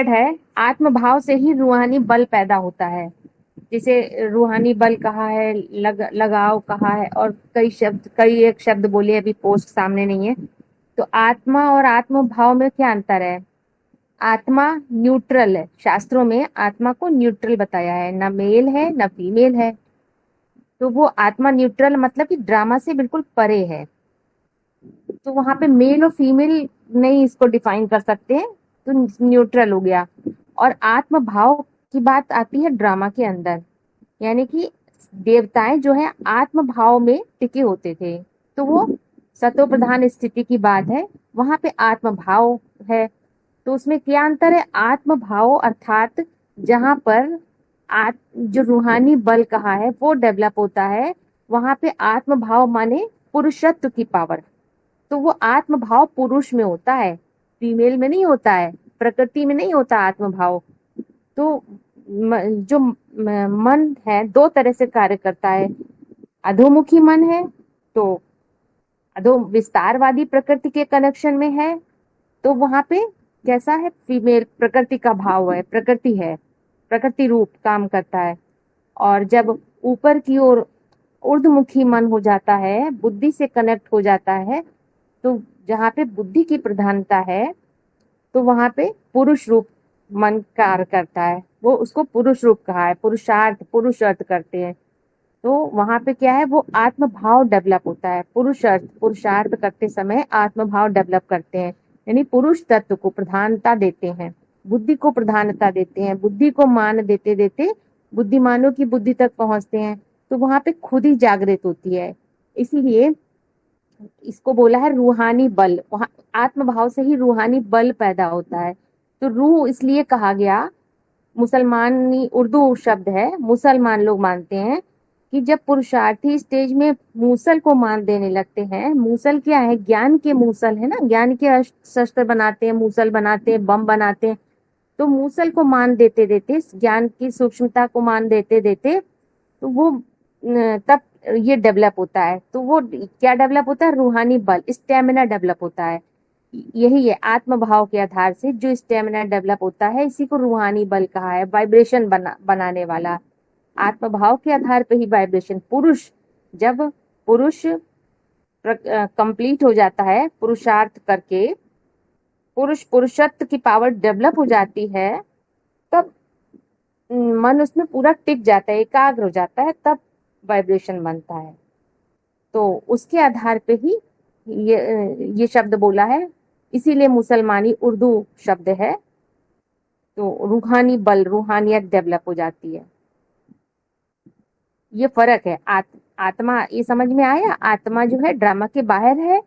Word है, आत्म भाव से ही रूहानी बल पैदा होता है। जैसे रूहानी बल कहा है, लगाव कहा है, और कई एक शब्द बोले, अभी पोस्ट सामने नहीं है। तो आत्मा और आत्म भाव में क्या अंतर है? आत्मा न्यूट्रल है, शास्त्रों में आत्मा को न्यूट्रल बताया है, ना मेल है ना फीमेल है। तो वो आत्मा न्यूट्रल मतलब कि ड्रामा से बिल्कुल परे है। तो वहां पे मेल और फीमेल नहीं इसको डिफाइन कर सकते हैं, तो न्यूट्रल हो गया। और आत्म भाव की बात आती है ड्रामा के अंदर, यानी कि देवताएं जो है आत्म भाव में टिके होते थे। तो वो सतो प्रधान स्थिति की बात है, वहां पे आत्म भाव है। तो उसमें क्या अंतर है? आत्म भाव अर्थात जहां पर जो रूहानी बल कहा है वो डेवलप होता है, वहां पे आत्म भाव माने पुरुषत्व की पावर। तो वो आत्म भाव पुरुष में होता है, फीमेल में नहीं होता है, प्रकृति में नहीं होता आत्म भाव। तो जो मन है दो तरह से कार्य करता है। अधोमुखी मन है तो अधो विस्तारवादी प्रकृति के कनेक्शन में है, तो वहां पे कैसा है? फीमेल प्रकृति का भाव है, प्रकृति है, प्रकृति रूप काम करता है। और जब ऊपर की ओर ऊर्ध्वमुखी मन हो जाता है, बुद्धि से कनेक्ट हो जाता है, तो जहाँ पे बुद्धि की प्रधानता है, तो वहां पे पुरुष रूप मन कार्य करता है। वो उसको पुरुष रूप कहा है, पुरुषार्थ, पुरुष अर्थ करते हैं। तो वहां पे क्या है? वो आत्म भाव डेवलप होता है, पुरुष अर्थ, पुरुषार्थ करते समय आत्म भाव डेवलप करते हैं, यानी पुरुष तत्व को प्रधानता देते हैं, बुद्धि को प्रधानता देते हैं, बुद्धि को मान देते देते बुद्धिमानों की बुद्धि तक पहुंचते हैं। तो वहां पे खुद ही जागृत होती है। इसीलिए इसको बोला है रूहानी बल, वहां आत्म भाव से ही रूहानी बल पैदा होता है। तो रूह इसलिए कहा गया, मुसलमानी उर्दू शब्द है, मुसलमान लोग मानते हैं कि जब पुरुषार्थी स्टेज में मूसल को मान देने लगते हैं, मूसल क्या है? ज्ञान के मूसल है ना, ज्ञान के अस्त्र शस्त्र बनाते हैं, मूसल बनाते हैं, बम बनाते हैं। तो मूसल को मान देते देते, ज्ञान की सूक्ष्मता को मान देते देते, तो वो तब ये डेवलप होता है। तो वो क्या डेवलप होता है? रूहानी बल, स्टेमिना डेवलप होता है। यही है आत्म भाव के आधार से जो स्टेमिना डेवलप होता है, इसी को रूहानी बल कहा है, वाइब्रेशन बनाने वाला। आत्म भाव के आधार पे ही वाइब्रेशन, पुरुष जब पुरुष कंप्लीट हो जाता है पुरुषार्थ करके, पुरुषत्व की पावर डेवलप हो जाती है, तब मन उसमें पूरा टिक जाता है, एकाग्र हो जाता है, तब वाइब्रेशन बनता है। तो उसके आधार पे ही ये शब्द बोला है, इसीलिए मुसलमानी उर्दू शब्द है। तो रूहानी बल, रूहानियत डेवलप हो जाती है। ये फर्क है। आत्मा, ये समझ में आया? आत्मा जो है ड्रामा के बाहर है,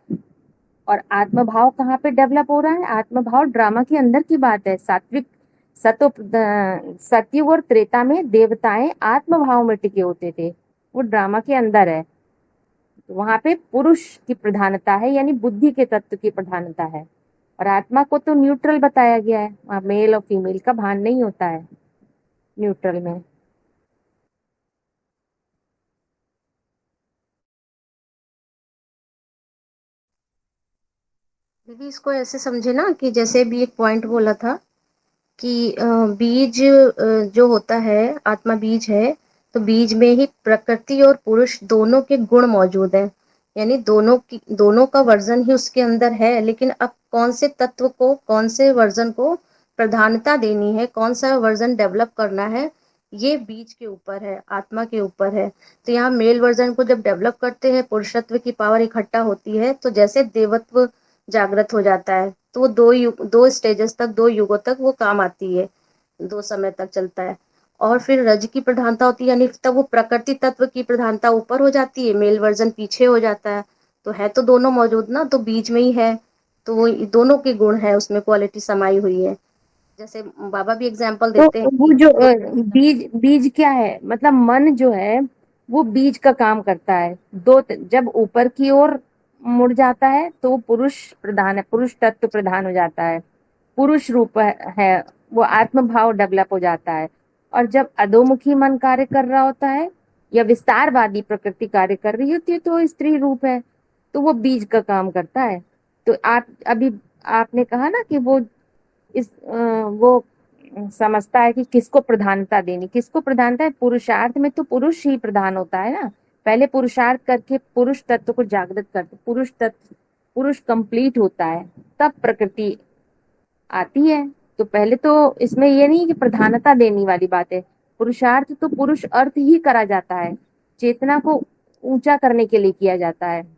और आत्म भाव कहाँ पे डेवलप हो रहा है? आत्म भाव ड्रामा के अंदर की बात है। सात्विक सतयुग और त्रेता में देवताएं आत्म भाव में टिके होते थे, वो ड्रामा के अंदर है। तो वहां पे पुरुष की प्रधानता है, यानी बुद्धि के तत्व की प्रधानता है। और आत्मा को तो न्यूट्रल बताया गया है, वहां मेल और फीमेल का भान नहीं होता है न्यूट्रल में। दीदी इसको ऐसे समझे ना कि जैसे भी एक पॉइंट बोला था कि बीज जो होता है, आत्मा बीज है, तो बीज में ही प्रकृति और पुरुष दोनों के गुण मौजूद हैं, यानी दोनों का वर्जन ही उसके अंदर है। लेकिन अब कौन से तत्व को, कौन से वर्जन को प्रधानता देनी है, कौन सा वर्जन डेवलप करना है, ये बीज के ऊपर है, आत्मा के ऊपर है। तो यहाँ मेल वर्जन को जब डेवलप करते हैं, पुरुषत्व की पावर इकट्ठा होती है, तो जैसे देवत्व जागृत हो जाता है, तो वो दो स्टेजेस तक, दो युगों तक वो काम आती है, दो समय तक चलता है। और फिर रज की प्रधानता होती है, यानी तब वो प्रकृति तत्व की प्रधानता ऊपर हो जाती है, मेल वर्जन पीछे हो जाता है। तो है तो दोनों मौजूद ना, तो बीज में ही है, तो वो दोनों के गुण है, उसमें क्वालिटी समाई हुई है। जैसे बाबा भी एग्जाम्पल तो देते हैं वो कि जो दो बीज बीज क्या है? मतलब मन जो है वो बीज का काम करता है। जब ऊपर की ओर मुड़ जाता है तो वो पुरुष प्रधान है, पुरुष तत्व प्रधान हो जाता है, पुरुष रूप है, वो आत्म भाव डेवलप हो जाता है। और जब अधोमुखी मन कार्य कर रहा होता है, या विस्तारवादी प्रकृति कार्य कर रही होती है, तो वो स्त्री रूप है, तो वो बीज का काम करता है। तो आप अभी आपने कहा ना कि वो समझता है कि किसको प्रधानता देनी, किसको प्रधानता है। पुरुषार्थ में तो पुरुष ही प्रधान होता है ना, पहले पुरुषार्थ करके पुरुष तत्व को जागृत करते, पुरुष कंप्लीट होता है, तब प्रकृति आती है। तो पहले तो इसमें ये नहीं कि प्रधानता देने वाली बात है, पुरुषार्थ तो पुरुष अर्थ ही करा जाता है, चेतना को ऊंचा करने के लिए किया जाता है।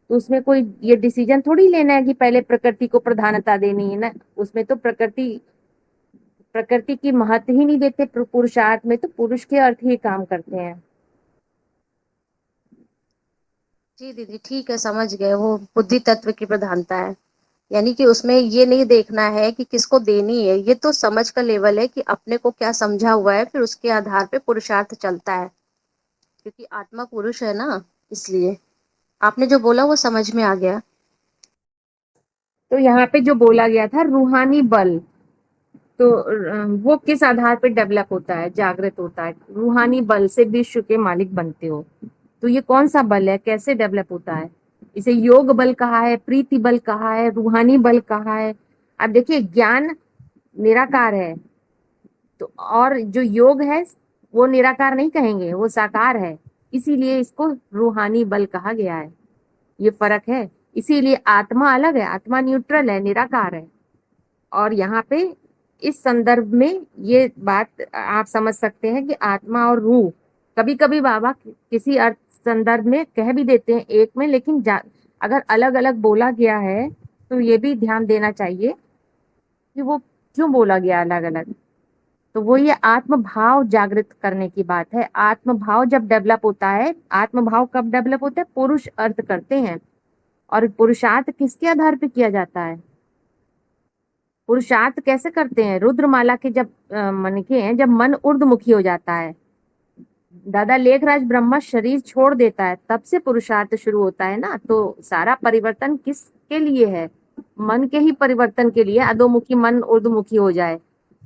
तो उसमें कोई ये डिसीजन थोड़ी लेना है कि पहले प्रकृति को प्रधानता देनी है ना, उसमें तो प्रकृति की महत्व ही नहीं देते। पुरुषार्थ में तो पुरुष के अर्थ ही काम करते हैं। जी दीदी ठीक है, समझ गए, वो बुद्धि तत्व की प्रधानता है, यानी कि उसमें ये नहीं देखना है कि किसको देनी है, ये तो समझ का लेवल है कि अपने को क्या समझा हुआ है, फिर उसके आधार पे पुरुषार्थ चलता है, क्योंकि आत्मा पुरुष है ना, इसलिए आपने जो बोला वो समझ में आ गया। तो यहाँ पे जो बोला गया था रूहानी बल, तो वो किस आधार पे डेवलप होता है, जागृत होता है। रूहानी बल से विश्व के मालिक बनते हो, तो ये कौन सा बल है, कैसे डेवलप होता है। इसे योग बल कहा है, प्रीति बल कहा है, रूहानी बल कहा है। अब देखिए ज्ञान निराकार है, तो और जो योग है वो निराकार नहीं कहेंगे, वो साकार है, इसीलिए इसको रूहानी बल कहा गया है। ये फर्क है, इसीलिए आत्मा अलग है, आत्मा न्यूट्रल है, निराकार है। और यहाँ पे इस संदर्भ में ये बात आप समझ सकते हैं कि आत्मा और रूह, कभी कभी बाबा किसी अर्थ संदर्भ में कह भी देते हैं एक में, लेकिन अगर अलग अलग बोला गया है तो ये भी ध्यान देना चाहिए कि वो क्यों बोला गया अलग अलग। तो वो ये आत्म भाव जागृत करने की बात है। आत्म भाव जब डेवलप होता है, आत्म भाव कब डेवलप होता है, पुरुष अर्थ करते हैं। और पुरुषार्थ किसके आधार पे किया जाता है, पुरुषार्थ कैसे करते हैं, रुद्रमाला के जब मन के हैं, जब मन ऊर्ध्वमुखी हो जाता है, दादा लेखराज ब्रह्मा शरीर छोड़ देता है, तब से पुरुषार्थ शुरू होता है ना। तो सारा परिवर्तन किसके लिए है, मन के ही परिवर्तन के लिए, अधोमुखी मन ऊर्ध्वमुखी हो जाए,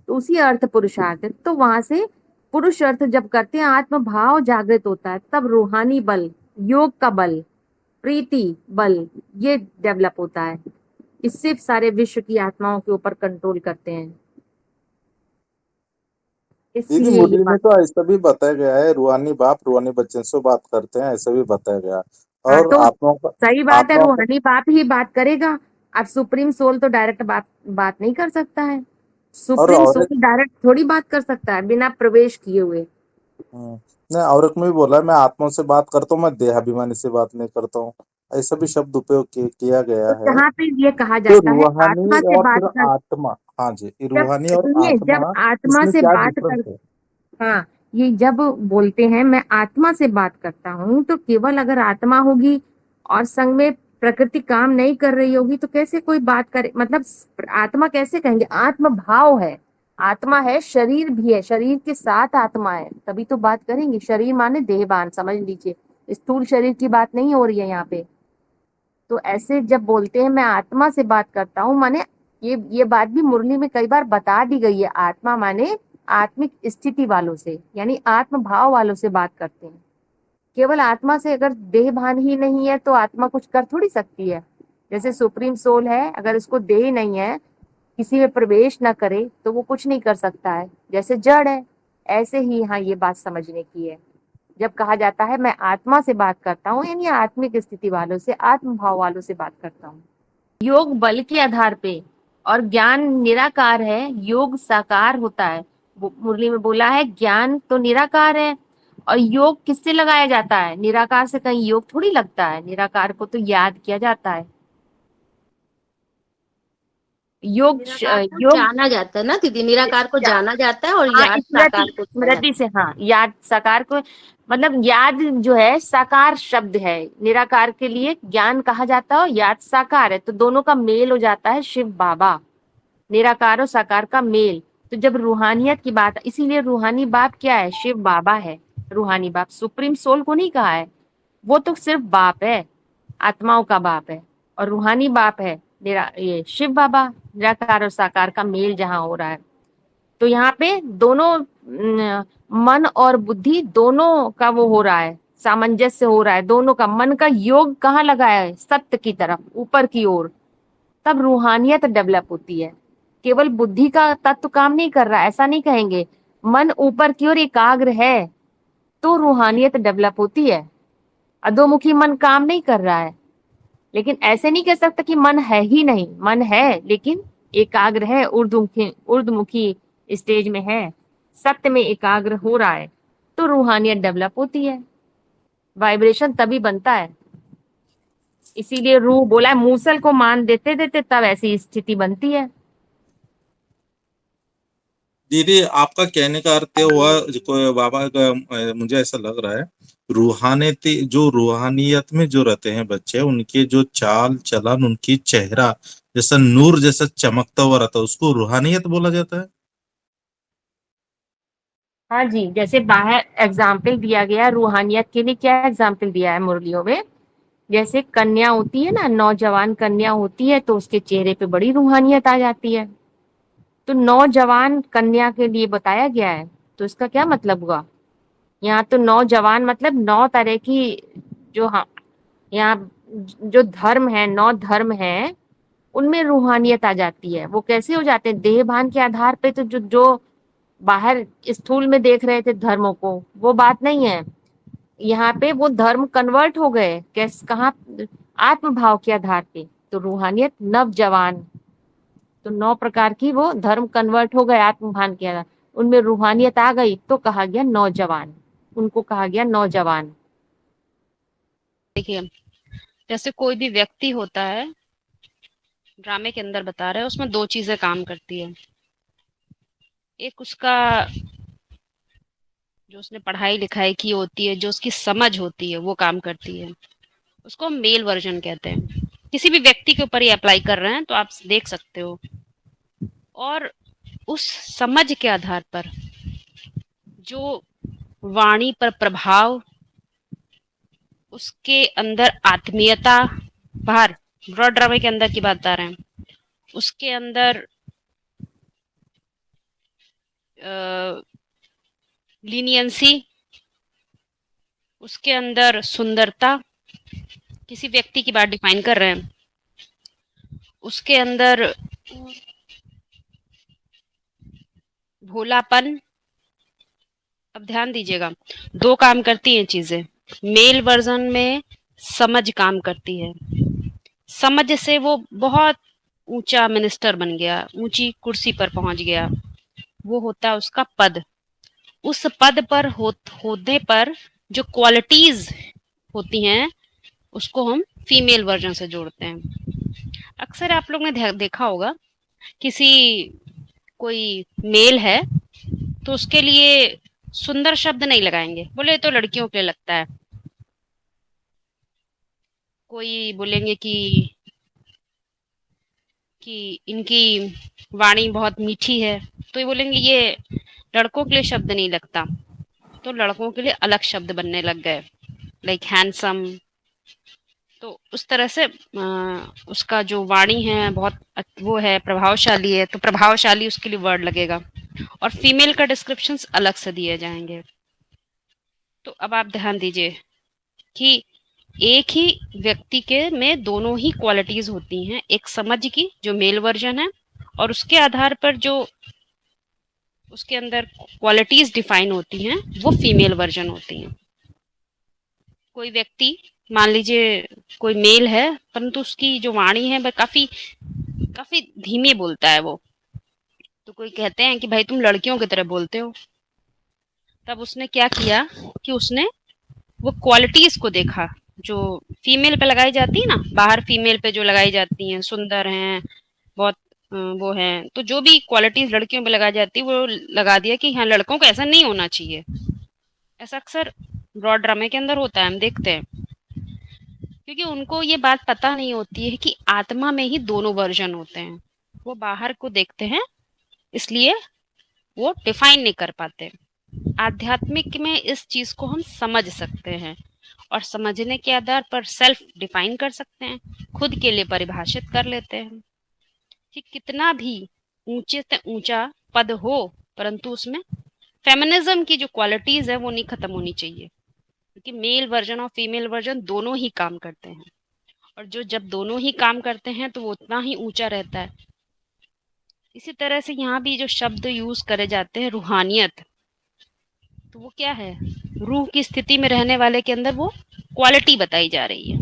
तो उसी अर्थ पुरुषार्थ है। तो वहां से पुरुष अर्थ जब करते हैं, आत्म भाव जागृत होता है, तब रूहानी बल, योग का बल, प्रीति बल, ये डेवलप होता है। इससे सारे विश्व की आत्माओं के ऊपर कंट्रोल करते हैं। दीदी इसलिए ये मुरली में बात, तो ऐसा भी बताया गया है, रूहानी बाप रूहानी बच्चों से बात करते हैं, ऐसा भी बताया गया। हाँ और तो आत्माओं का सही बात है, आत्माओं का रूहानी बाप ही बात करेगा। अब सुप्रीम सोल तो डायरेक्ट बात नहीं कर सकता है, सुप्रीम और सोल डायरेक्ट थोड़ी बात कर सकता है बिना प्रवेश किए हुए। नहीं, और एक में भी बोला है, मैं आत्माओं से बात करता हूँ, मैं देहाभिमानी से बात नहीं करता हूँ, ऐसा भी शब्द उपयोग किया गया तो है। जहाँ पे ये कहा तो जाता है आत्मा रूहानी से और बात फिर कर, आत्मा, हाँ जी, ये जब रूहानी और सुनिए, जब आत्मा, आत्मा इसमें से क्या बात डिफरेंस कर, है? हाँ, ये जब बोलते हैं मैं आत्मा से बात करता हूँ, तो केवल अगर आत्मा होगी और संग में प्रकृति काम नहीं कर रही होगी तो कैसे कोई बात करे, मतलब आत्मा कैसे कहेंगे, आत्म भाव है, आत्मा है, शरीर भी है, शरीर के साथ आत्मा है, तभी तो बात करेंगे। शरीर माने देहबान, समझ लीजिए, स्थूल शरीर की बात नहीं हो रही है यहाँ पे। तो ऐसे जब बोलते हैं मैं आत्मा से बात करता हूँ, माने ये बात भी मुरली में कई बार बता दी गई है, आत्मा माने आत्मिक स्थिति वालों से, यानी आत्म भाव वालों से बात करते हैं। केवल आत्मा से, अगर देह भान ही नहीं है तो आत्मा कुछ कर थोड़ी सकती है। जैसे सुप्रीम सोल है, अगर इसको देह नहीं है, किसी में प्रवेश ना करे, तो वो कुछ नहीं कर सकता है, जैसे जड़ है। ऐसे ही यहाँ ये बात समझने की है, जब कहा जाता है मैं आत्मा से बात करता हूँ, यानी आत्मिक स्थिति वालों से, आत्म भाव वालों से बात करता हूँ। योग बल के आधार पे, और ज्ञान निराकार है, योग साकार होता है। मुरली में बोला है ज्ञान तो निराकार है, और योग किससे लगाया जाता है, निराकार से कहीं योग थोड़ी लगता है, निराकार को तो याद किया जाता है। योग निराकार को योग जाना जाता है ना दीदी, निराकार को जाना जाता है और हाँ, याद स्मृति, साकार को किया स्मृति जाता से, हाँ, याद साकार को, मतलब याद जो है साकार शब्द है, निराकार के लिए ज्ञान कहा जाता है और याद साकार है, तो दोनों का मेल हो जाता है शिव बाबा, निराकार और साकार का मेल। तो जब रूहानियत की बात, इसीलिए रूहानी बाप क्या है, शिव बाबा है। रूहानी बाप सुप्रीम सोल को नहीं कहा है, वो तो सिर्फ बाप है, आत्माओं का बाप है, और रूहानी बाप है ये शिव बाबा, निराकार और साकार का मेल जहाँ हो रहा है। तो यहाँ पे दोनों मन और बुद्धि दोनों का वो हो रहा है, सामंजस्य हो रहा है, दोनों का मन का योग कहाँ लगा है, सत्य की तरफ, ऊपर की ओर, तब रूहानियत डेवलप होती है। केवल बुद्धि का तत्व काम नहीं कर रहा, ऐसा नहीं कहेंगे। मन ऊपर की ओर एकाग्र है तो रूहानियत डेवलप होती है। अधोमुखी मन काम नहीं कर रहा है, लेकिन ऐसे नहीं कह सकता कि मन है ही नहीं, मन है लेकिन एकाग्र है, ऊर्ध्वमुखी स्टेज में है, सत्य में एकाग्र हो रहा है, तो रूहानियत डेवलप होती है, वाइब्रेशन तभी बनता है। इसीलिए रूह बोला है, मूसल को मान देते देते तब ऐसी स्थिति बनती है। दीदी आपका कहने का अर्थ ये हुआ, जो बाबा का मुझे ऐसा लग रहा है, रूहानियत जो रूहानियत में जो रहते हैं बच्चे, उनके जो चाल चलन, उनकी चेहरा जैसा नूर जैसा चमकता हुआ रहता है, उसको रूहानियत बोला जाता है। हाँ जी, जैसे बाहर एग्जाम्पल दिया गया रूहानियत के लिए, क्या एग्जाम्पल दिया है मुरलियों में। जैसे कन्या होती है ना, नौजवान कन्या होती है, तो उसके चेहरे पे बड़ी रूहानियत आ जाती है। तो नौजवान कन्या के लिए बताया गया है, तो इसका क्या मतलब हुआ? यहाँ तो नौजवान मतलब 9 तरह की, जो हाँ यहाँ जो धर्म है, 9 धर्म है, उनमें रूहानियत आ जाती है। वो कैसे हो जाते हैं? देह भान के आधार पे, तो जो जो बाहर स्थूल में देख रहे थे धर्मों को, वो बात नहीं है। यहाँ पे वो धर्म कन्वर्ट हो गए, कैसे, कहाँ? आत्म भाव के आधार पे। तो रूहानियत नवजवान, तो 9 प्रकार की वो धर्म कन्वर्ट हो गए आत्म भान के आधार, उनमें रूहानियत आ गई तो कहा गया नौजवान, उनको कहा गया नौजवान। देखिए, जैसे कोई भी व्यक्ति होता है, ड्रामे के अंदर बता रहे हैं, उसमें 2 चीजें काम करती है। एक उसका जो उसने पढ़ाई लिखाई की होती है, जो उसकी समझ होती है, वो काम करती है। उसको हम मेल वर्जन कहते हैं। किसी भी व्यक्ति के ऊपर ये अप्लाई कर रहे हैं तो आप देख सकते हो। और उस समझ के आधार पर जो वाणी पर प्रभाव, उसके अंदर आत्मीयता, बाहर ब्रॉड ड्रामे के अंदर की बात बता रहे हैं, उसके अंदर लीनियंसी, उसके अंदर सुंदरता, किसी व्यक्ति की बात डिफाइन कर रहे हैं, उसके अंदर भोलापन। अब ध्यान दीजिएगा, 2 काम करती हैं चीजें। मेल वर्जन में समझ काम करती है। समझ से वो बहुत ऊंचा मिनिस्टर बन गया, ऊंची कुर्सी पर पहुंच गया, वो होता है उसका पद। उस पद पर होने पर जो क्वालिटीज होती हैं, उसको हम फीमेल वर्जन से जोड़ते हैं। अक्सर आप लोग ने देखा होगा, किसी कोई मेल है तो उसके लिए सुंदर शब्द नहीं लगाएंगे, बोले तो लड़कियों के लिए लगता है। कोई बोलेंगे कि इनकी वाणी बहुत मीठी है, तो ये बोलेंगे ये लड़कों के लिए शब्द नहीं लगता, तो लड़कों के लिए अलग शब्द बनने लग गए, लाइक हैंडसम। तो उस तरह से उसका जो वाणी है बहुत वो है, प्रभावशाली है, तो प्रभावशाली उसके लिए वर्ड लगेगा, और फीमेल का डिस्क्रिप्शंस अलग से दिए जाएंगे। तो अब आप ध्यान दीजिए कि एक ही व्यक्ति के में दोनों ही क्वालिटीज होती हैं, एक समझ की जो मेल वर्जन है, और उसके आधार पर जो उसके अंदर क्वालिटीज डिफाइन होती हैं, वो फीमेल वर्जन होती हैं। कोई व्यक्ति मान लीजिए कोई मेल है, परंतु उसकी जो वाणी है वह काफी धीमे बोलता है वो, तो कोई कहते हैं कि भाई तुम लड़कियों की तरह बोलते हो। तब उसने क्या किया कि उसने वो क्वालिटीज को देखा जो फीमेल पे लगाई जाती है ना, बाहर फीमेल पे जो लगाई जाती हैं, सुंदर हैं, बहुत वो है, तो जो भी क्वालिटीज लड़कियों पे लगाई जाती है वो लगा दिया कि हाँ लड़कों को ऐसा नहीं होना चाहिए। ऐसा अक्सर ब्रॉड ड्रामे के अंदर होता है, हम देखते हैं, क्योंकि उनको ये बात पता नहीं होती है कि आत्मा में ही दोनों वर्जन होते हैं। वो बाहर को देखते हैं, इसलिए वो डिफाइन नहीं कर पाते। आध्यात्मिक में इस चीज को हम समझ सकते हैं, और समझने के आधार पर सेल्फ डिफाइन कर सकते हैं, खुद के लिए परिभाषित कर लेते हैं कि कितना भी ऊंचे से ऊंचा पद हो, परंतु उसमें फेमिनिज्म की जो क्वालिटीज है वो नहीं खत्म होनी चाहिए, क्योंकि मेल वर्जन और फीमेल वर्जन दोनों ही काम करते हैं, और जो जब दोनों ही काम करते हैं तो वो उतना ही ऊंचा रहता है। इसी तरह से यहाँ भी जो शब्द यूज करे जाते हैं रूहानियत, तो वो क्या है, रूह की स्थिति में रहने वाले के अंदर वो क्वालिटी बताई जा रही है।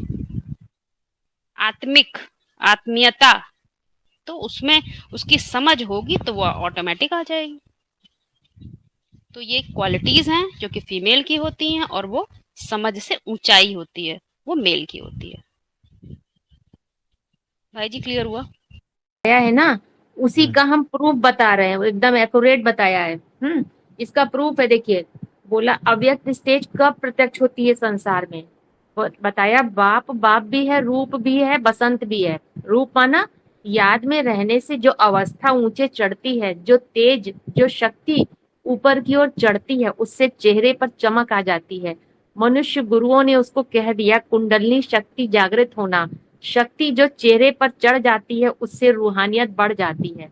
आत्मिक, आत्मीयता, तो उसमें उसकी समझ होगी तो वो ऑटोमेटिक आ जाएगी। तो ये क्वालिटीज हैं जो कि फीमेल की होती हैं, और वो समझ से ऊंचाई होती है, वो मेल की होती है। भाई जी क्लियर हुआ? आया है ना, उसी का हम प्रूफ बता रहे हैं, वो एकदम एक्यूरेट बताया है। इसका प्रूफ है, देखिए बोला अव्यक्त स्टेज कब प्रत्यक्ष होती है संसार में, बताया बाप बाप भी है, रूप भी है, बसंत भी है। रूप माना याद में रहने से जो अवस्था ऊंचे चढ़ती है, जो तेज, जो शक्ति ऊपर की ओर चढ़ती है, उससे चेहरे पर चमक आ जाती है। मनुष्य गुरुओं ने उसको कह दिया कुंडलनी शक्ति जागृत होना। शक्ति जो चेहरे पर चढ़ जाती है उससे रूहानियत बढ़ जाती है,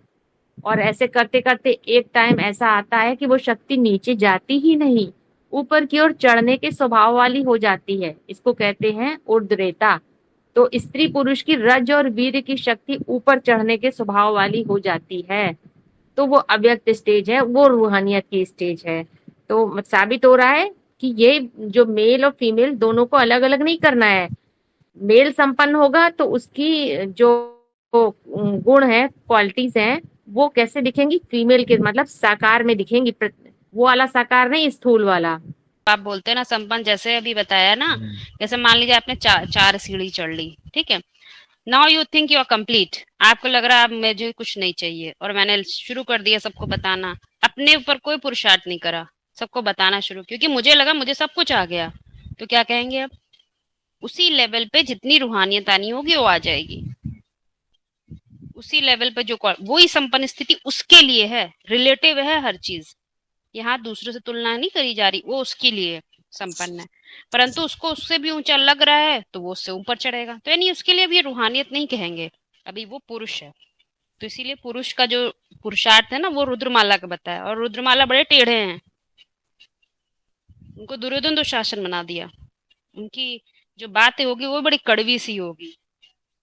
और ऐसे करते करते एक टाइम ऐसा आता है कि वो शक्ति नीचे जाती ही नहीं, ऊपर की ओर चढ़ने के स्वभाव वाली हो जाती है। इसको कहते हैं ऊर्ध्वरेता। तो स्त्री पुरुष की रज और वीर की शक्ति ऊपर चढ़ने के स्वभाव वाली हो जाती है, तो वो अव्यक्त स्टेज है, वो रूहानियत की स्टेज है। तो साबित हो रहा है कि ये जो मेल और फीमेल दोनों को अलग अलग नहीं करना है। मेल संपन्न होगा तो उसकी जो गुण है, क्वालिटीज हैं, वो कैसे दिखेंगी, फीमेल के मतलब साकार में दिखेंगी, वो वाला साकार नहीं, स्थूल वाला। आप बोलते हैं ना संपन्न, जैसे अभी बताया ना, जैसे मान लीजिए आपने चार सीढ़ी चढ़ ली, ठीक है, now you think you are complete, आपको लग रहा है अब मुझे कुछ नहीं चाहिए, और मैंने शुरू कर दिया सबको बताना, अपने ऊपर कोई पुरुषार्थ नहीं करा, सबको बताना शुरू, क्योंकि मुझे लगा मुझे सब कुछ आ गया, तो क्या कहेंगे अब, उसी लेवल पे जितनी रूहानियत आनी होगी वो आ जाएगी, उसी लेवल पे जो वही संपन्न स्थिति उसके लिए है, रिलेटिव है हर चीज, यहाँ दूसरे से तुलना नहीं करी जा रही, वो उसके लिए संपन्न है, परंतु उसको उससे भी ऊंचा लग रहा है तो वो उससे ऊपर चढ़ेगा, तो यानी उसके लिए भी रूहानियत नहीं कहेंगे, अभी वो पुरुष है। तो इसीलिए पुरुष का जो पुरुषार्थ है ना, वो रुद्रमाला का बताया, और रुद्रमाला बड़े टेढ़े हैं, उनको दुर्योधन दुशासन बना दिया, उनकी जो बातें होगी वो बड़ी कड़वी सी होगी,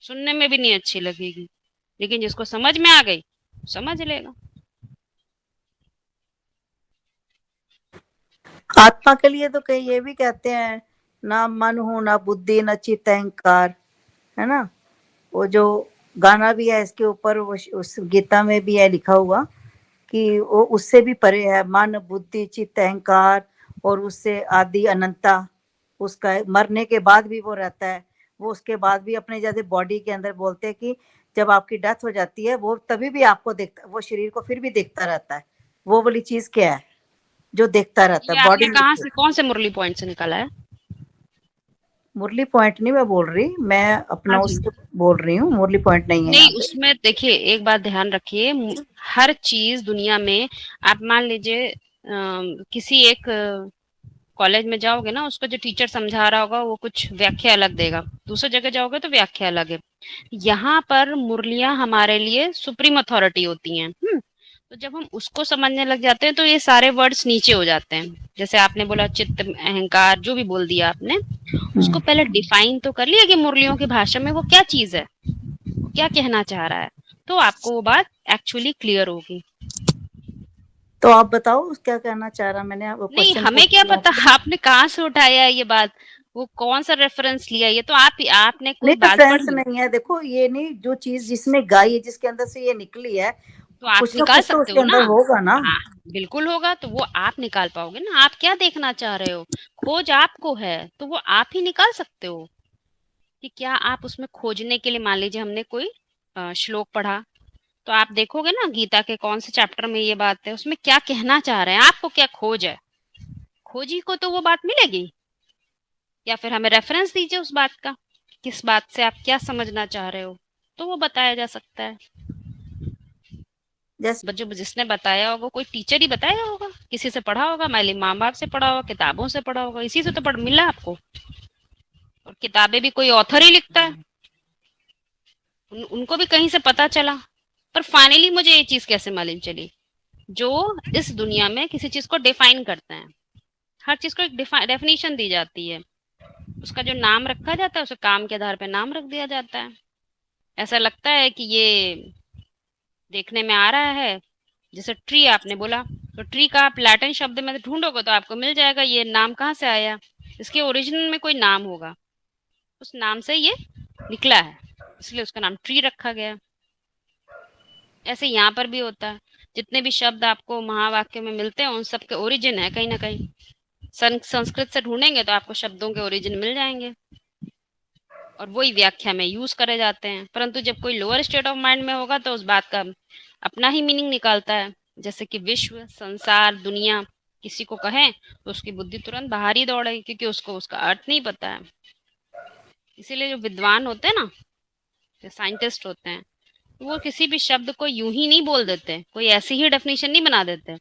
सुनने में भी नहीं अच्छी लगेगी, लेकिन जिसको समझ में आ गई समझ लेगा। आत्मा के लिए तो कई ये भी कहते हैं, ना मन हो, ना बुद्धि, ना चित्त, अहंकार, है ना। वो जो गाना भी है इसके ऊपर, वो उस गीता में भी है लिखा हुआ कि वो उससे भी परे है, मन बुद्धि चित्त अहंकार, और उससे आदि अनंता, उसका मरने के बाद भी वो रहता है, वो उसके बाद भी अपने जैसे बॉडी के अंदर बोलते हैं कि जब आपकी डेथ हो जाती है वो तभी भी आपको देखता, वो शरीर को फिर भी देखता रहता है। वो वाली चीज क्या है जो देखता रहता है बॉडी? कहाँ से, कौन से मुरली पॉइंट से निकाला है? मुरली पॉइंट नहीं मैं बोल रही, मैं अपना उससे बोल रही हूँ, मुरली पॉइंट नहीं है। नहीं, उसमें देखिए एक बात ध्यान रखिए, हर चीज दुनिया में, आप मान लीजिए किसी एक कॉलेज में जाओगे ना, उसको जो टीचर समझा रहा होगा वो कुछ व्याख्या अलग देगा, दूसरी जगह जाओगे तो व्याख्या अलग है। यहाँ पर मुरलियां हमारे लिए सुप्रीम अथॉरिटी होती हैं। तो जब हम उसको समझने लग जाते हैं तो ये सारे वर्ड्स नीचे हो जाते हैं। जैसे आपने बोला चित्त अहंकार, जो भी बोल दिया आपने, उसको पहले डिफाइन तो कर लिया कि मुरलियों की भाषा में वो क्या चीज है, वो क्या कहना चाह रहा है, तो आपको वो बात एक्चुअली क्लियर होगी। तो आप बताओ क्या कहना चाह रहा, मैंने नहीं, हमें क्या पता आपने कहाँ से उठाया है ये बात, वो कौन सा रेफरेंस लिया, ये तो आपने कोई बात पढ़ी नहीं है। देखो ये नहीं, जो चीज जिसने गाई है, जिसके अंदर से ये निकली है, तो आप निकाल सकते हो ना। होगा ना। बिल्कुल होगा, तो वो आप निकाल पाओगे ना, आप क्या देखना चाह रहे हो, खोज आपको है तो वो आप ही निकाल सकते हो कि क्या आप उसमें खोजने के लिए, मान लीजिए हमने कोई श्लोक पढ़ा, तो आप देखोगे ना गीता के कौन से चैप्टर में ये बात है, उसमें क्या कहना चाह रहे हैं, आपको क्या खोज है, खोजी को तो वो बात मिलेगी, या फिर हमें रेफरेंस दीजिए उस बात का, किस बात से आप क्या समझना चाह रहे हो, तो वो बताया जा सकता है। जो जिसने बताया होगा कोई टीचर ही बताया होगा, किसी से पढ़ा होगा, मान ली माँ बाप से पढ़ा होगा, किताबों से पढ़ा होगा, इसी से तो पढ़ मिला आपको, और किताबें भी कोई ऑथर ही लिखता है, उनको भी कहीं से पता चला। पर फाइनली मुझे ये चीज कैसे मालूम चली, जो इस दुनिया में किसी चीज को डिफाइन करते हैं, हर चीज को एक डेफिनेशन दी जाती है, उसका जो नाम रखा जाता है उसे काम के आधार पर नाम रख दिया जाता है। ऐसा लगता है कि ये देखने में आ रहा है। जैसे ट्री आपने बोला, तो ट्री का आप लैटिन शब्द में ढूंढोगे तो आपको मिल जाएगा। ये नाम कहाँ से आया? इसके ओरिजिन में कोई नाम होगा, उस नाम से ये निकला है, इसलिए उसका नाम ट्री रखा गया। ऐसे यहाँ पर भी होता है। जितने भी शब्द आपको महावाक्य में मिलते हैं उन सब के ओरिजिन है कहीं ना कहीं। संस्कृत से ढूंढेंगे तो आपको शब्दों के ओरिजिन मिल जाएंगे और वही व्याख्या में यूज करे जाते हैं। परंतु जब कोई लोअर स्टेट ऑफ माइंड में होगा तो उस बात का अपना ही मीनिंग निकालता है। जैसे कि विश्व, संसार, दुनिया किसी को कहें तो उसकी बुद्धि तुरंत बाहर ही दौड़े, क्योंकि उसको उसका अर्थ नहीं पता है। इसीलिए जो विद्वान होते हैं ना, जो साइंटिस्ट होते हैं, वो किसी भी शब्द को यूं ही नहीं बोल देते, कोई ऐसी ही डेफिनेशन नहीं बना देते।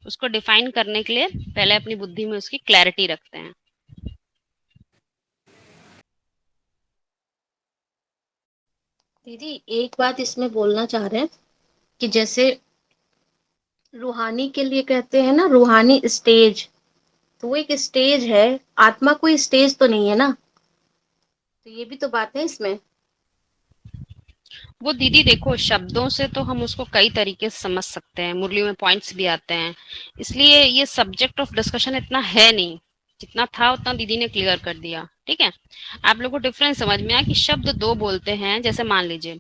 उसको डिफाइन करने के लिए पहले अपनी बुद्धि में उसकी क्लैरिटी रखते हैं। दीदी एक बात इसमें बोलना चाह रहे हैं कि जैसे रूहानी के लिए कहते हैं ना, रूहानी स्टेज, तो वो एक स्टेज है, आत्मा कोई स्टेज तो नहीं है ना, तो ये भी तो बात है इसमें। वो दीदी देखो, शब्दों से तो हम उसको कई तरीके से समझ सकते हैं, मुरली में पॉइंट्स भी आते हैं, इसलिए ये सब्जेक्ट ऑफ डिस्कशन इतना है नहीं। जितना था उतना दीदी ने क्लियर कर दिया, ठीक है। आप लोगों को डिफरेंस समझ में आया कि शब्द दो बोलते हैं। जैसे मान लीजिए,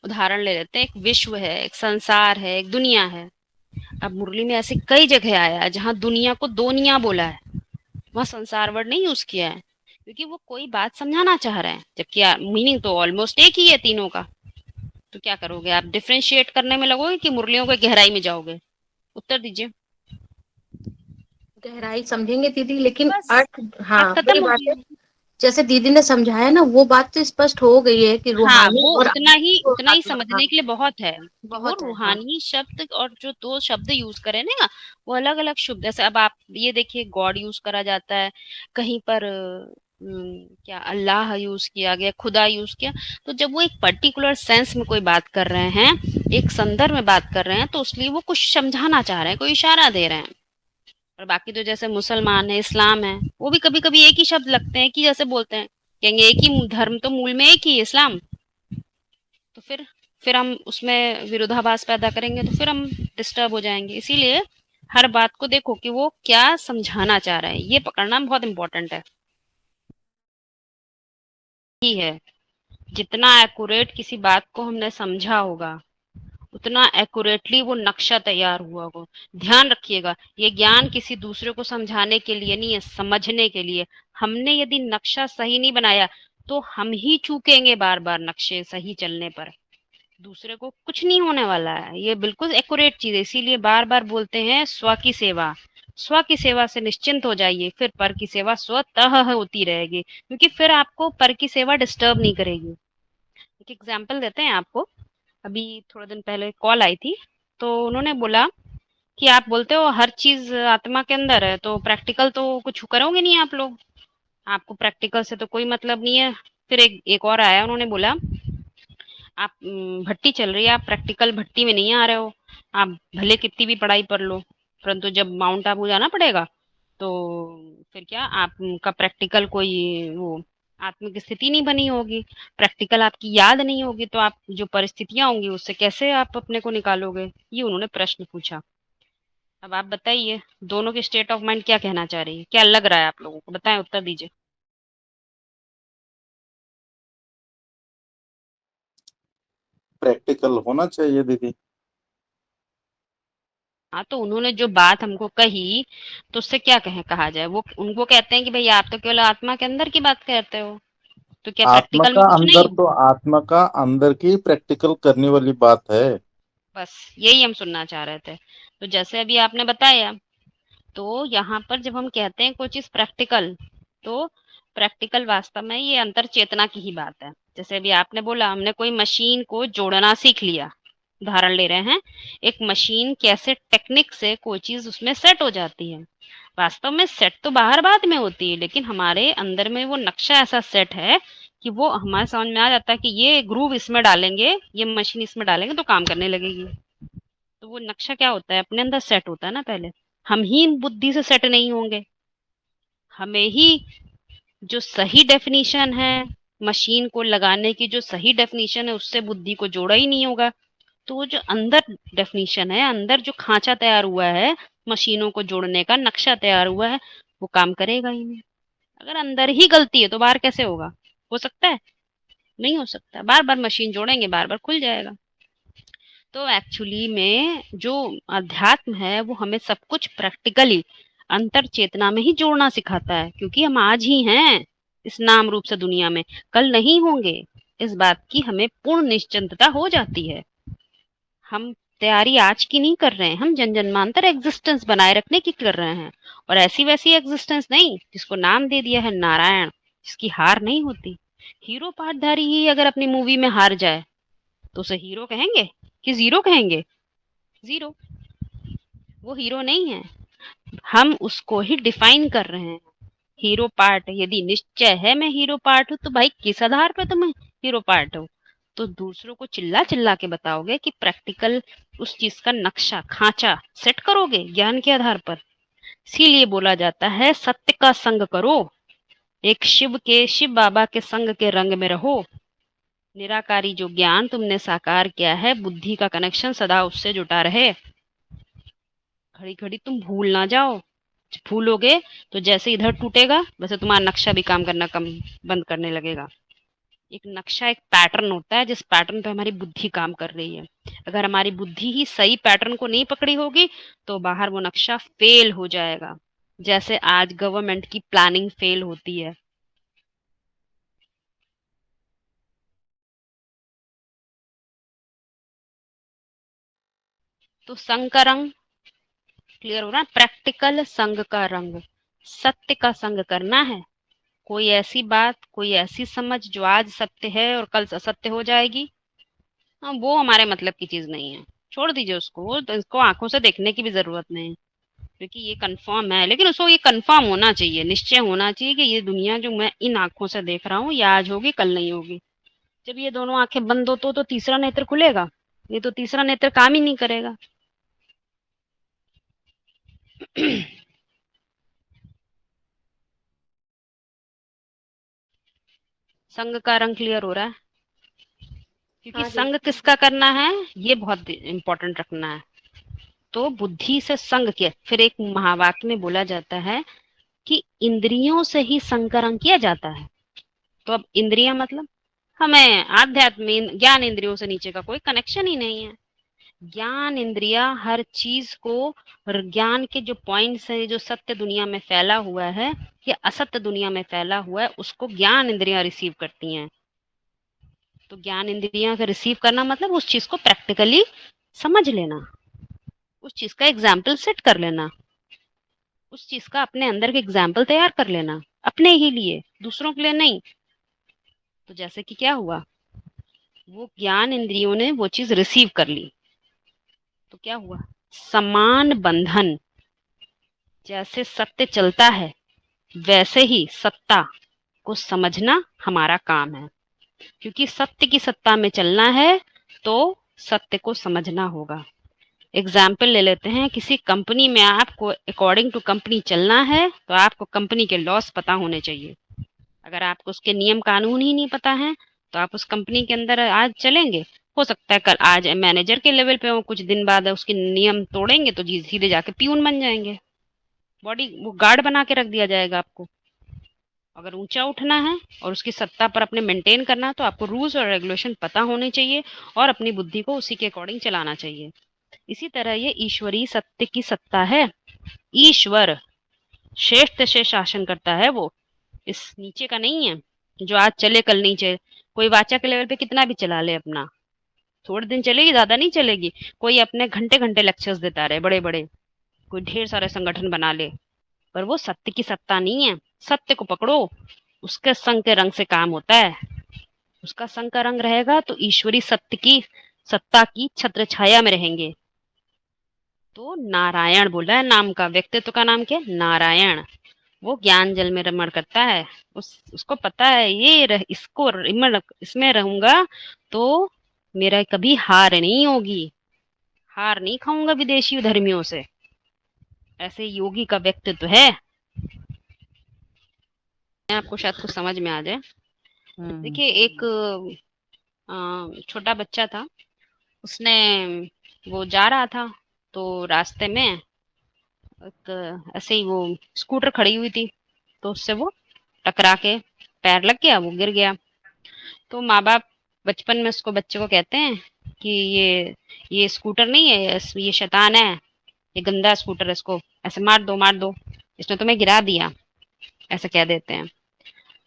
उदाहरण ले लेते हैं, एक विश्व है, एक संसार है, एक दुनिया है। अब मुरली में ऐसे कई जगह आया है जहां दुनिया को दोनिया बोला है, वहां संसार वर्ड नहीं यूज किया है, क्योंकि वो कोई बात समझाना चाह रहे हैं, जबकि मीनिंग तो ऑलमोस्ट एक ही है तीनों का। तो क्या करोगे आप? डिफरेंशिएट करने में लगोगे कि मुरलियों के गहराई में जाओगे? उत्तर दीजिए। गहराई समझेंगे दीदी, लेकिन बस अर्थ, हाँ बात वही खत्म हो बात है। गई। जैसे दीदी ने समझाया ना, वो बात तो स्पष्ट हो गई है कि हाँ, रूहानी वो और उतना ही आत्मा, हाँ समझने के लिए बहुत है कि वो बहुत है, हाँ। रूहानी शब्द और जो दो शब्द यूज करे ना, वो अलग अलग शब्द। जैसे अब आप ये देखिए, गॉड यूज करा जाता है कहीं पर, क्या अल्लाह यूज किया गया, खुदा यूज किया। तो जब वो एक पर्टिकुलर सेंस में कोई बात कर रहे हैं, एक संदर्भ में बात कर रहे हैं, तो उसलिए वो कुछ समझाना चाह रहे हैं, कोई इशारा दे रहे हैं। और बाकी तो जैसे मुसलमान है, इस्लाम है, वो भी कभी कभी एक ही शब्द लगते हैं कि जैसे बोलते हैं, कहेंगे एक ही धर्म, तो मूल में एक ही है इस्लाम। तो फिर हम उसमें विरोधाभास पैदा करेंगे, तो फिर हम डिस्टर्ब हो जाएंगे। इसीलिए हर बात को देखो कि वो क्या समझाना चाह रहे हैं, ये पकड़ना बहुत इंपॉर्टेंट है। ही है, जितना एक्यूरेट किसी बात को हमने समझा होगा, उतना एक्यूरेटली वो नक्शा तैयार हुआ होगा। ध्यान रखिएगा, ये ज्ञान किसी दूसरे को समझाने के लिए नहीं है, समझने के लिए। हमने यदि नक्शा सही नहीं बनाया तो हम ही चूकेंगे बार बार नक्शे सही चलने पर। दूसरे को कुछ नहीं होने वाला है, ये बिल्कुल एक्यूरेट चीज है। इसीलिए बार बार बोलते हैं स्व की सेवा। स्व की सेवा से निश्चिंत हो जाइए, फिर पर की सेवा स्वतः होती रहेगी, क्योंकि फिर आपको पर की सेवा डिस्टर्ब नहीं करेगी। एक एग्जाम्पल देते हैं आपको। अभी थोड़े दिन पहले कॉल आई थी, तो उन्होंने बोला कि आप बोलते हो हर चीज आत्मा के अंदर है, तो प्रैक्टिकल तो कुछ करोगे नहीं आप लोग, आपको प्रैक्टिकल से तो कोई मतलब नहीं है। फिर एक और आया, उन्होंने बोला आप भट्टी चल रही है, आप प्रैक्टिकल भट्टी में नहीं आ रहे हो। आप भले कितनी भी पढ़ाई कर लो, परंतु जब माउंट आबू जाना पड़ेगा तो फिर क्या आपका प्रैक्टिकल कोई वो आत्मिक स्थिति नहीं बनी होगी, प्रैक्टिकल आपकी याद नहीं होगी, तो आप जो परिस्थितियां होंगी उससे कैसे आप अपने को निकालोगे? ये उन्होंने प्रश्न पूछा। अब आप बताइए, दोनों की स्टेट ऑफ माइंड क्या कहना चाह रही है, क्या लग रहा है आप लोगों को? बताएं, उत्तर दीजिए। प्रैक्टिकल होना चाहिए दीदी। हाँ, तो उन्होंने जो बात हमको कही, तो उससे क्या कहा जाए? वो उनको कहते हैं कि भाई आप तो केवल आत्मा के अंदर की बात करते हो, तो क्या आत्मा प्रैक्टिकल में का कुछ नहीं अंदर है? तो आत्मा का अंदर की प्रैक्टिकल करने वाली बात है। बस यही हम सुनना चाह रहे थे। तो जैसे अभी आपने बताया, तो यहाँ पर जब हम कहते हैं कोई चीज प्रैक्टिकल, तो प्रैक्टिकल वास्तव में ये अंतर चेतना की ही बात है। जैसे अभी आपने बोला हमने कोई मशीन को जोड़ना सीख लिया, उदाहरण ले रहे हैं, एक मशीन कैसे टेक्निक से कोई चीज उसमें सेट हो जाती है। वास्तव में सेट तो बाहर बाद में होती है, लेकिन हमारे अंदर में वो नक्शा ऐसा सेट है कि वो हमारे समझ में आ जाता है कि ये ग्रूव इसमें डालेंगे, ये मशीन इसमें डालेंगे तो काम करने लगेगी। तो वो नक्शा क्या होता है, अपने अंदर सेट होता है ना पहले। हम ही बुद्धि से सेट नहीं होंगे, हमें ही जो सही डेफिनेशन है, मशीन को लगाने की जो सही डेफिनेशन है, उससे बुद्धि को जोड़ा ही नहीं होगा। तो वो जो अंदर डेफिनेशन है, अंदर जो खांचा तैयार हुआ है, मशीनों को जोड़ने का नक्शा तैयार हुआ है, वो काम करेगा ही नहीं। अगर अंदर ही गलती है तो बाहर कैसे होगा? हो सकता है? नहीं हो सकता। बार बार मशीन जोड़ेंगे, बार बार खुल जाएगा। तो एक्चुअली में जो अध्यात्म है वो हमें सब कुछ प्रैक्टिकली अंतर चेतना में ही जोड़ना सिखाता है, क्योंकि हम आज ही हैं इस नाम रूप से दुनिया में, कल नहीं होंगे। इस बात की हमें पूर्ण निश्चिंतता हो जाती है। हम तैयारी आज की नहीं कर रहे हैं, हम जन जन्मांतर एग्जिस्टेंस बनाए रखने की कर रहे हैं, और ऐसी वैसी एग्जिस्टेंस नहीं जिसको नाम दे दिया है नारायण, जिसकी हार नहीं होती। हीरो पाठधारी ही अगर अपनी मूवी में हार जाए तो उसे हीरो कहेंगे कि जीरो कहेंगे? जीरो, वो हीरो नहीं है। हम उसको ही डिफाइन कर रहे हैं हीरो पार्ट। यदि निश्चय है मैं हीरो पार्ट हूं, तो भाई किस आधार पे तुम हीरो पार्ट हो? तो दूसरों को चिल्ला चिल्ला के बताओगे कि प्रैक्टिकल उस चीज का नक्शा खांचा सेट करोगे ज्ञान के आधार पर। इसीलिए बोला जाता है सत्य का संग करो, एक शिव बाबा के संग के रंग में रहो। निराकारी जो ज्ञान तुमने साकार किया है, बुद्धि का कनेक्शन सदा उससे जुटा रहे। घड़ी घड़ी तुम भूल ना जाओ। भूलोगे तो जैसे इधर टूटेगा वैसे तुम्हारा नक्शा भी काम करना कम बंद करने लगेगा। एक नक्शा एक पैटर्न होता है, जिस पैटर्न पे हमारी बुद्धि काम कर रही है। अगर हमारी बुद्धि ही सही पैटर्न को नहीं पकड़ी होगी तो बाहर वो नक्शा फेल हो जाएगा, जैसे आज गवर्नमेंट की प्लानिंग फेल होती है। तो संग का रंग क्लियर हो रहा है? प्रैक्टिकल संग का रंग, सत्य का संग करना है। कोई ऐसी बात, कोई ऐसी समझ जो आज सत्य है और कल असत्य हो जाएगी, हाँ, वो हमारे मतलब की चीज नहीं है। छोड़ दीजिए उसको, तो इसको आंखों से देखने की भी जरूरत नहीं, क्योंकि ये कंफर्म है। लेकिन उसको ये कंफर्म होना चाहिए, निश्चय होना चाहिए कि ये दुनिया जो मैं इन आंखों से देख रहा हूँ, ये आज होगी कल नहीं होगी। जब ये दोनों आंखें बंद हो तो तीसरा नेत्र खुलेगा, नहीं तो तीसरा नेत्र काम ही नहीं करेगा। संग का रंग क्लियर हो रहा है? क्योंकि हाँ जी। संग किसका करना है ये बहुत इंपॉर्टेंट रखना है। तो बुद्धि से संग किया। फिर एक महावाक्य में बोला जाता है कि इंद्रियों से ही संग का रंग किया जाता है। तो अब इंद्रियां मतलब हमें आध्यात्म ज्ञान इंद्रियों से नीचे का कोई कनेक्शन ही नहीं है। ज्ञान इंद्रिया हर चीज को, ज्ञान के जो पॉइंट्स है, जो सत्य दुनिया में फैला हुआ है या असत्य दुनिया में फैला हुआ है, उसको ज्ञान इंद्रियां रिसीव करती हैं। तो ज्ञान इंद्रियां का रिसीव करना मतलब उस चीज को प्रैक्टिकली समझ लेना, उस चीज का एग्जाम्पल सेट कर लेना, उस चीज का अपने अंदर के एग्जाम्पल तैयार कर लेना, अपने ही लिए, दूसरों के लिए नहीं। तो जैसे कि क्या हुआ, वो ज्ञान इंद्रियों ने वो चीज रिसीव कर ली, तो क्या हुआ, समान बंधन। जैसे सत्य चलता है वैसे ही सत्ता को समझना हमारा काम है, क्योंकि सत्य की सत्ता में चलना है तो सत्य को समझना होगा। एग्जाम्पल ले लेते हैं, किसी कंपनी में आपको अकॉर्डिंग टू कंपनी चलना है तो आपको कंपनी के लॉस पता होने चाहिए। अगर आपको उसके नियम कानून ही नहीं पता है तो आप उस कंपनी के अंदर आज चलेंगे, हो सकता है कल आज मैनेजर के लेवल पे हो, कुछ दिन बाद उसके नियम तोड़ेंगे तो जी सीधे जाके प्यून बन जाएंगे, बॉडी वो गार्ड बना के रख दिया जाएगा आपको। अगर ऊंचा उठना है और उसकी सत्ता पर अपने मेंटेन करना है तो आपको रूल्स और रेगुलेशन पता होने चाहिए और अपनी बुद्धि को उसी के अकॉर्डिंग चलाना चाहिए। इसी तरह ये ईश्वरीय सत्य की सत्ता है। ईश्वर श्रेष्ठ से शासन करता है, वो इस नीचे का नहीं है जो आज चले कल नहीं चले। कोई वाचा के लेवल पे कितना भी चला ले अपना, थोड़े दिन चलेगी, ज्यादा नहीं चलेगी। कोई अपने घंटे घंटे लेक्चर्स देता रहे बड़े बड़े, कोई ढेर सारे संगठन बना ले, पर वो सत्य की सत्ता नहीं है। सत्य को पकड़ो, उसके संग के रंग से काम होता है। उसका संग का रंग रहेगा तो ईश्वरी सत्य की सत्ता की छत्र छाया में रहेंगे। तो नारायण बोला है नाम का, व्यक्तित्व का नाम क्या, नारायण। वो ज्ञान जल में रमण करता है, उसको पता है इसमें रहूंगा तो मेरा कभी हार नहीं होगी, हार नहीं खाऊंगा विदेशी धर्मियों से। ऐसे योगी का व्यक्तित्व है। आपको शायद कुछ समझ में आ जाए। देखिए एक छोटा बच्चा था, उसने वो जा रहा था, तो रास्ते में एक ऐसे ही वो स्कूटर खड़ी हुई थी, तो उससे वो टकरा के पैर लग गया, वो गिर गया। तो माँ बाप बचपन में उसको बच्चे को कहते हैं कि ये स्कूटर नहीं है, ये शैतान है, ये गंदा स्कूटर है, इसको ऐसे मार दो, इसने तुम्हें गिरा दिया, ऐसे कह देते हैं।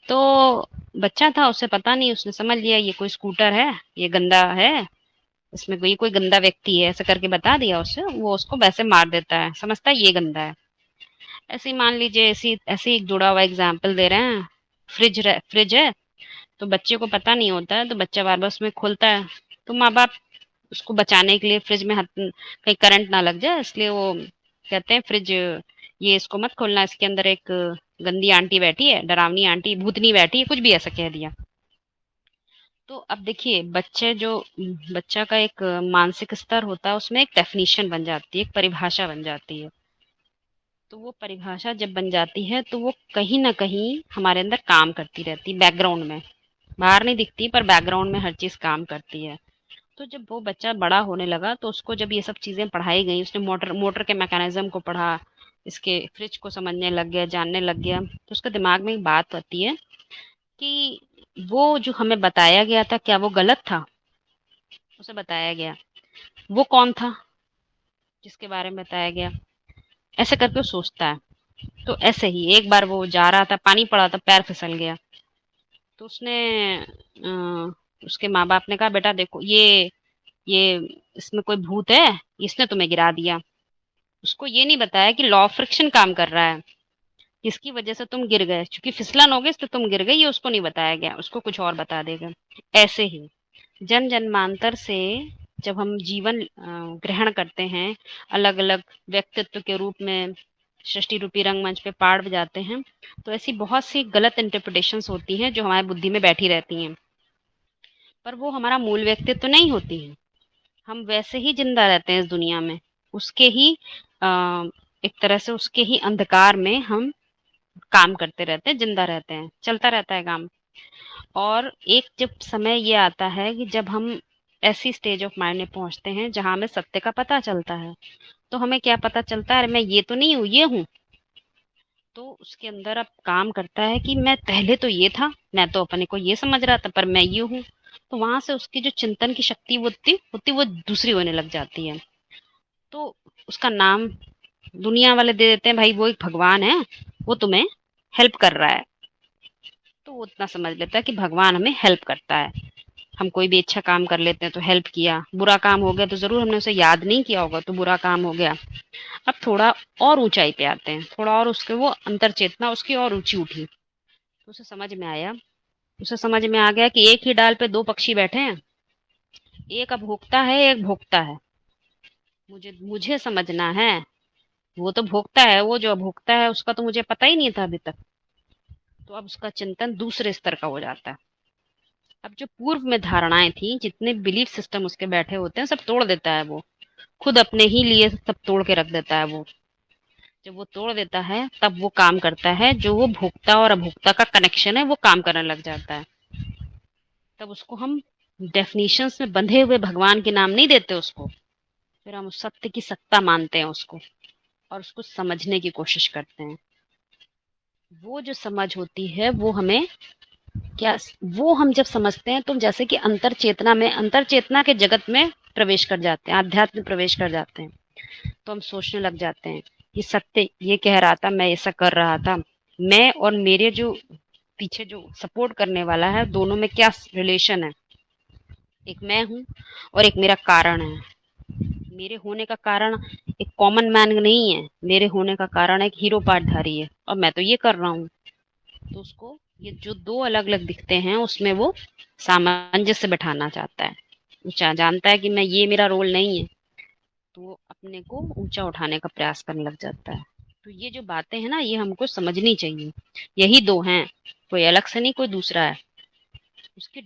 तो बच्चा था, उसे पता नहीं, उसने समझ लिया ये कोई स्कूटर है, ये गंदा है, इसमें कोई गंदा व्यक्ति है, ऐसे करके बता दिया उसे, वो उसको वैसे मार देता है, समझता है ये गंदा है। ऐसे ही मान लीजिए, ऐसे एक जुड़ा हुआ एग्जाम्पल दे रहे हैं। फ्रिज है, तो बच्चे को पता नहीं होता है, तो बच्चा बार बार उसमें खोलता है, तो माँ बाप उसको बचाने के लिए फ्रिज में हाथ, कहीं करंट ना लग जाए, इसलिए वो कहते हैं फ्रिज ये इसको मत खोलना, इसके अंदर एक गंदी आंटी बैठी है, डरावनी आंटी, भूतनी बैठी है, कुछ भी ऐसा कह दिया। तो अब देखिए, बच्चा का एक मानसिक स्तर होता है, उसमें एक डेफिनेशन बन जाती है, एक परिभाषा बन जाती है। तो वो परिभाषा जब बन जाती है, तो वो कहीं ना कहीं हमारे अंदर काम करती रहती है, बैकग्राउंड में, बाहर नहीं दिखती, पर बैकग्राउंड में हर चीज काम करती है। तो जब वो बच्चा बड़ा होने लगा, तो उसको जब ये सब चीजें पढ़ाई गई, उसने मोटर के मैकेनिज्म को पढ़ा, इसके फ्रिज को समझने लग गया, जानने लग गया, तो उसके दिमाग में एक बात आती है कि वो जो हमें बताया गया था, क्या वो गलत था? उसे बताया गया, वो कौन था जिसके बारे में बताया गया? ऐसे करके वो सोचता है। तो ऐसे ही एक बार वो जा रहा था, पानी पड़ा था, पैर फिसल गया, तो उसने उसके माँ बाप ने कहा, बेटा देखो, ये इसमें कोई भूत है, इसने तुम्हें गिरा दिया। उसको ये नहीं बताया कि लॉ ऑफ फ्रिक्शन काम कर रहा है, जिसकी वजह से तुम गिर गए, क्योंकि फिसलन हो गई तो तुम गिर गई, ये उसको नहीं बताया गया, उसको कुछ और बता देगा। ऐसे ही जन्म जन्मांतर से जब हम जीवन ग्रहण करते हैं, अलग अलग व्यक्तित्व के रूप में सृष्टि रूपी रंगमंच पे पाड़ बजाते हैं, तो ऐसी बहुत सी गलत इंटरप्रिटेशंस होती हैं जो हमारी बुद्धि में बैठी रहती हैं, पर वो हमारा मूल व्यक्तित्व नहीं होती है। हम वैसे ही जिंदा रहते हैं इस दुनिया में, उसके ही एक तरह से उसके ही अंधकार में हम काम करते रहते हैं, जिंदा रहते हैं, चलता रहता है काम। और एक जब समय ये आता है कि जब हम ऐसी स्टेज ऑफ माइंड में पहुंचते हैं जहां हमें सत्य का पता चलता है, तो हमें क्या पता चलता है, मैं ये तो नहीं हूँ, ये हूँ। तो उसके अंदर अब काम करता है कि मैं पहले तो ये था, मैं तो अपने को ये समझ रहा था, पर मैं ये हूँ। तो वहां से उसकी जो चिंतन की शक्ति होती वो दूसरी होने लग जाती है। तो उसका नाम दुनिया वाले दे देते हैं, भाई वो एक भगवान है, वो तुम्हें हेल्प कर रहा है। तो वो इतना समझ लेता है कि भगवान हमें हेल्प करता है। हम कोई भी अच्छा काम कर लेते हैं तो हेल्प किया, बुरा काम हो गया तो जरूर हमने उसे याद नहीं किया होगा, तो बुरा काम हो गया। अब थोड़ा और ऊंचाई पे आते हैं, थोड़ा और उसके वो अंतर चेतना उसकी और ऊंची उठी, तो उसे समझ में आया, उसे समझ में आ गया कि एक ही डाल पे दो पक्षी बैठे हैं, एक अभोक्ता है, एक भोक्ता है। मुझे समझना है, वो तो भोक्ता है, वो जो अभोक्ता है उसका तो मुझे पता ही नहीं था अभी तक। तो अब उसका चिंतन दूसरे स्तर का हो जाता है। अब जो पूर्व में धारणाएं थी, जितने बिलीफ सिस्टम उसके बैठे होते हैं, सब तोड़ देता है वो, खुद अपने ही लिए सब तोड़ के रख देता है वो। जब वो तोड़ देता है, तब वो काम करता है, जो वो भोक्ता और अभोक्ता का कनेक्शन है, वो काम करने लग जाता है। तब उसको हम डेफिनेशंस में बंधे हुए भगवान के नाम नहीं देते उसको, फिर हम उस सत्य की सत्ता मानते हैं उसको, और उसको समझने की कोशिश करते हैं। वो जो समझ होती है, वो हमें क्या, वो हम जब समझते हैं, तो जैसे कि अंतर चेतना के जगत में प्रवेश कर जाते हैं, आध्यात्म में प्रवेश कर जाते हैं। तो हम सोचने लग जाते हैं कि सत्य ये कह रहा था, मैं ऐसा कर रहा था, मैं और मेरे जो पीछे जो सपोर्ट करने वाला है, दोनों में क्या रिलेशन है? एक मैं हूं और एक मेरा कारण है। मेरे होने का कारण एक कॉमन मैन नहीं है, मेरे होने का कारण एक हीरो पार्टधारी है, और मैं तो ये कर रहा हूँ। तो उसको ये जो दो अलग अलग दिखते हैं, उसमें वो सामंजस्य बैठाना चाहता है। वो जानता है कि मैं, ये मेरा रोल नहीं है, तो वो अपने को ऊंचा उठाने का प्रयास करने लग जाता है। तो ये जो बातें हैं ना, ये हमको समझनी चाहिए। यही दो हैं, कोई अलग से नहीं, कोई दूसरा है। उसकी